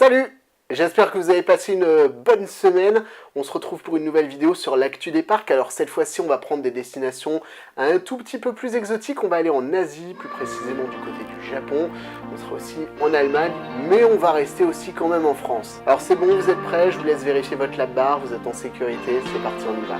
Salut! J'espère que vous avez passé une bonne semaine. On se retrouve pour une nouvelle vidéo sur l'actu des parcs. Alors cette fois-ci, on va prendre des destinations un tout petit peu plus exotiques. On va aller en Asie, plus précisément du côté du Japon. On sera aussi en Allemagne, mais on va rester aussi quand même en France. Alors c'est bon, vous êtes prêts? Je vous laisse vérifier votre lap-bar, vous êtes en sécurité. C'est parti, on y va.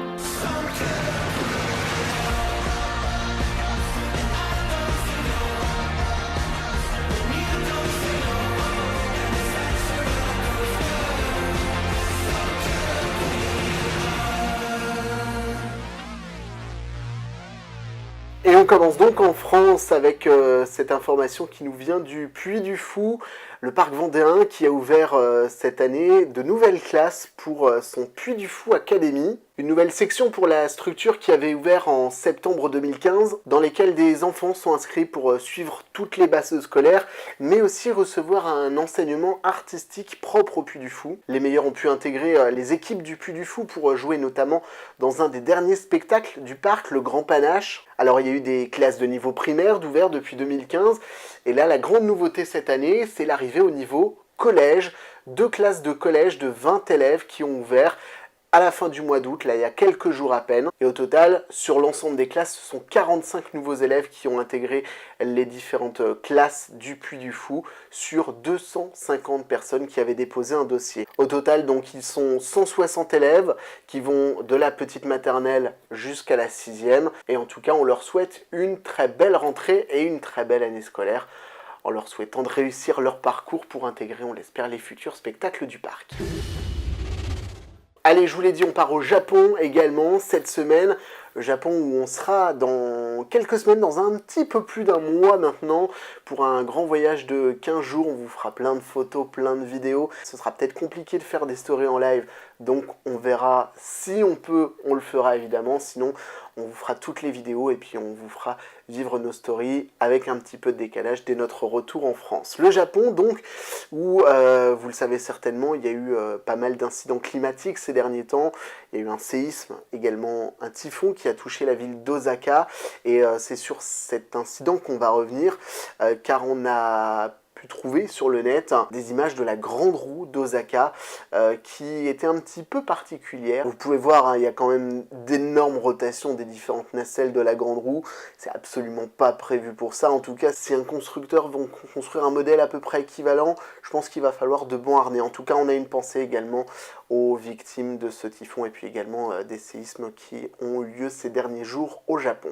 Et on commence donc en France avec cette information qui nous vient du Puy du Fou, le parc vendéen qui a ouvert cette année de nouvelles classes pour son Puy du Fou Academy. Une nouvelle section pour la structure qui avait ouvert en septembre 2015, dans lesquelles des enfants sont inscrits pour suivre toutes les bases scolaires, mais aussi recevoir un enseignement artistique propre au Puy du Fou. Les meilleurs ont pu intégrer les équipes du Puy du Fou pour jouer notamment dans un des derniers spectacles du parc, le Grand Panache. Alors il y a eu des classes de niveau primaire d'ouvert depuis 2015, et là la grande nouveauté cette année, c'est l'arrivée au niveau collège. 2 classes de collège de 20 élèves qui ont ouvert à la fin du mois d'août, là il y a quelques jours à peine. Et au total, sur l'ensemble des classes, ce sont 45 nouveaux élèves qui ont intégré les différentes classes du Puy du Fou sur 250 personnes qui avaient déposé un dossier. Au total, donc, ils sont 160 élèves qui vont de la petite maternelle jusqu'à la 6e. Et en tout cas, on leur souhaite une très belle rentrée et une très belle année scolaire, en leur souhaitant de réussir leur parcours pour intégrer, on l'espère, les futurs spectacles du parc. Allez, je vous l'ai dit, on part au Japon également cette semaine. Le Japon où on sera dans quelques semaines, dans un petit peu plus d'un mois maintenant, pour un grand voyage de 15 jours. On vous fera plein de photos, plein de vidéos. Ce sera peut-être compliqué de faire des stories en live, donc on verra si on peut, on le fera évidemment. Sinon, on vous fera toutes les vidéos et puis on vous fera vivre nos stories avec un petit peu de décalage dès notre retour en France. Le Japon donc, où vous le savez certainement, il y a eu pas mal d'incidents climatiques ces derniers temps. Il y a eu un séisme, également un typhon qui a touché la ville d'Osaka, et c'est sur cet incident qu'on va revenir, car on a pu trouver sur le net des images de la grande roue d'Osaka qui était un petit peu particulière. Vous pouvez voir, il y a quand même d'énormes rotations des différentes nacelles de la grande roue. C'est absolument pas prévu pour ça. En tout cas, si un constructeur va construire un modèle à peu près équivalent, je pense qu'il va falloir de bons harnais. En tout cas, on a une pensée également aux victimes de ce typhon et puis également des séismes qui ont eu lieu ces derniers jours au Japon.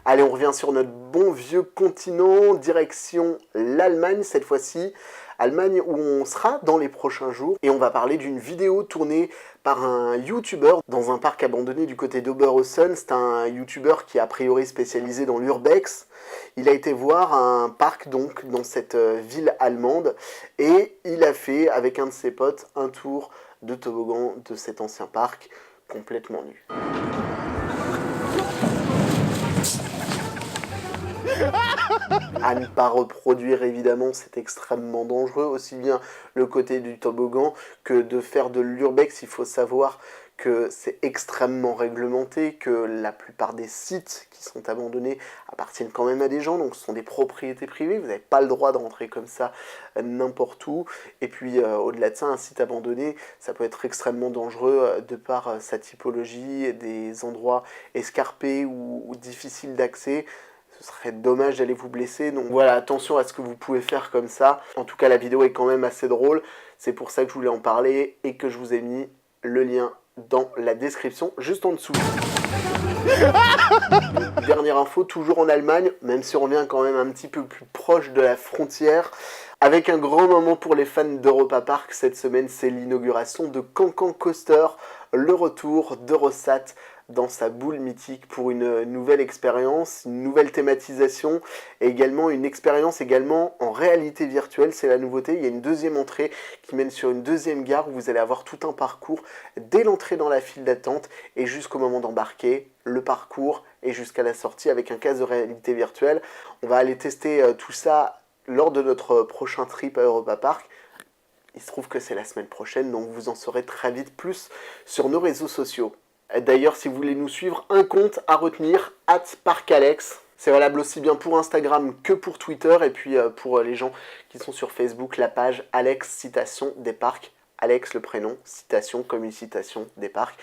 Allez, on revient sur notre bon vieux continent, direction l'Allemagne cette fois-ci. Allemagne où on sera dans les prochains jours. Et on va parler d'une vidéo tournée par un YouTuber dans un parc abandonné du côté d'Oberhausen. C'est un YouTuber qui est a priori spécialisé dans l'urbex. Il a été voir un parc donc dans cette ville allemande. Et il a fait avec un de ses potes un tour de toboggan de cet ancien parc complètement nu. À ne pas reproduire évidemment, c'est extrêmement dangereux, aussi bien le côté du toboggan que de faire de l'urbex. Il faut savoir que c'est extrêmement réglementé, que la plupart des sites qui sont abandonnés appartiennent quand même à des gens, donc ce sont des propriétés privées, vous n'avez pas le droit de rentrer comme ça n'importe où. Et puis au-delà de ça, un site abandonné, ça peut être extrêmement dangereux de par sa typologie, des endroits escarpés ou difficiles d'accès. Ce serait dommage d'aller vous blesser, donc voilà, attention à ce que vous pouvez faire comme ça. En tout cas, la vidéo est quand même assez drôle, c'est pour ça que je voulais en parler et que je vous ai mis le lien dans la description, juste en dessous. Dernière info, toujours en Allemagne, même si on revient quand même un petit peu plus proche de la frontière, avec un grand moment pour les fans d'Europa Park cette semaine, c'est l'inauguration de Cancan Coaster, le retour d'Eurosat dans sa boule mythique pour une nouvelle expérience, une nouvelle thématisation et également une expérience également en réalité virtuelle. C'est la nouveauté, il y a une deuxième entrée qui mène sur une deuxième gare où vous allez avoir tout un parcours dès l'entrée dans la file d'attente et jusqu'au moment d'embarquer, le parcours et jusqu'à la sortie avec un casque de réalité virtuelle. On va aller tester tout ça lors de notre prochain trip à Europa Park. Il se trouve que c'est la semaine prochaine, donc vous en saurez très vite plus sur nos réseaux sociaux. D'ailleurs, si vous voulez nous suivre, un compte à retenir, @parcalex. C'est valable aussi bien pour Instagram que pour Twitter. Et puis pour les gens qui sont sur Facebook, la page Alex Citation des Parcs. Alex le prénom, citation comme une citation des parcs.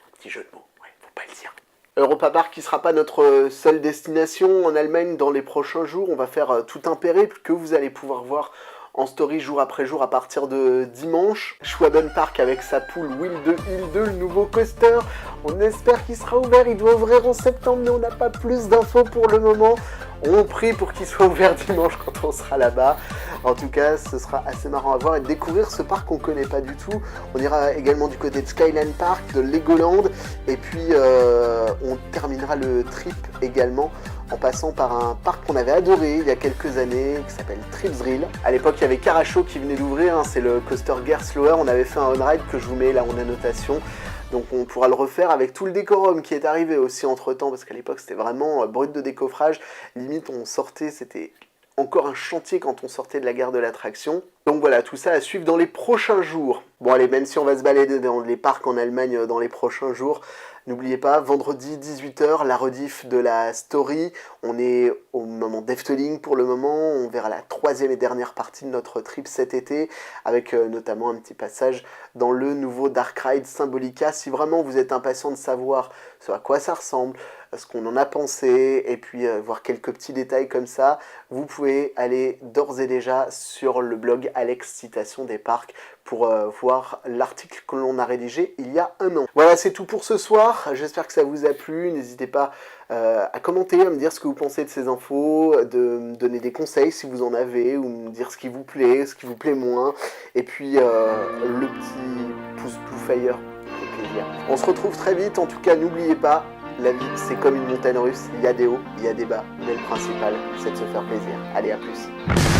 Un petit jeu de mots, ouais, faut pas le dire. Europa Park qui ne sera pas notre seule destination en Allemagne dans les prochains jours. On va faire tout un périple que vous allez pouvoir voir en story jour après jour à partir de dimanche. Schwaben Park avec sa poule Wheel de Hill 2, le nouveau coaster. On espère qu'il sera ouvert, il doit ouvrir en septembre mais on n'a pas plus d'infos pour le moment. On prie pour qu'il soit ouvert dimanche quand on sera là-bas. En tout cas, ce sera assez marrant à voir et de découvrir ce parc qu'on ne connaît pas du tout. On ira également du côté de Skyline Park, de Legoland. Et puis, on terminera le trip également en passant par un parc qu'on avait adoré il y a quelques années, qui s'appelle Tripsdrill. À l'époque, il y avait Caracho qui venait d'ouvrir, hein, c'est le coaster Gerstlauer. On avait fait un on-ride que je vous mets là en annotation. Donc on pourra le refaire avec tout le décorum qui est arrivé aussi entre temps, parce qu'à l'époque c'était vraiment brut de décoffrage. Limite on sortait, c'était encore un chantier quand on sortait de la gare de l'attraction. Donc voilà, tout ça à suivre dans les prochains jours. Bon allez, même si on va se balader dans les parcs en Allemagne dans les prochains jours, n'oubliez pas, vendredi 18h, la rediff de la story. On est au moment d'Efteling pour le moment. On verra la troisième et dernière partie de notre trip cet été, avec notamment un petit passage dans le nouveau Dark Ride Symbolica. Si vraiment vous êtes impatient de savoir ce à quoi ça ressemble, ce qu'on en a pensé, et puis voir quelques petits détails comme ça, vous pouvez aller d'ores et déjà sur le blog Alex Citation des Parcs pour voir l'article que l'on a rédigé il y a un an. Voilà, c'est tout pour ce soir. J'espère que ça vous a plu. N'hésitez pas à commenter, à me dire ce que vous pensez de ces infos, de me donner des conseils si vous en avez, ou me dire ce qui vous plaît moins. Et puis le petit pouce blue fire, fait plaisir. On se retrouve très vite. En tout cas, n'oubliez pas, la vie c'est comme une montagne russe. Il y a des hauts, il y a des bas. Mais le principal, c'est de se faire plaisir. Allez, à plus.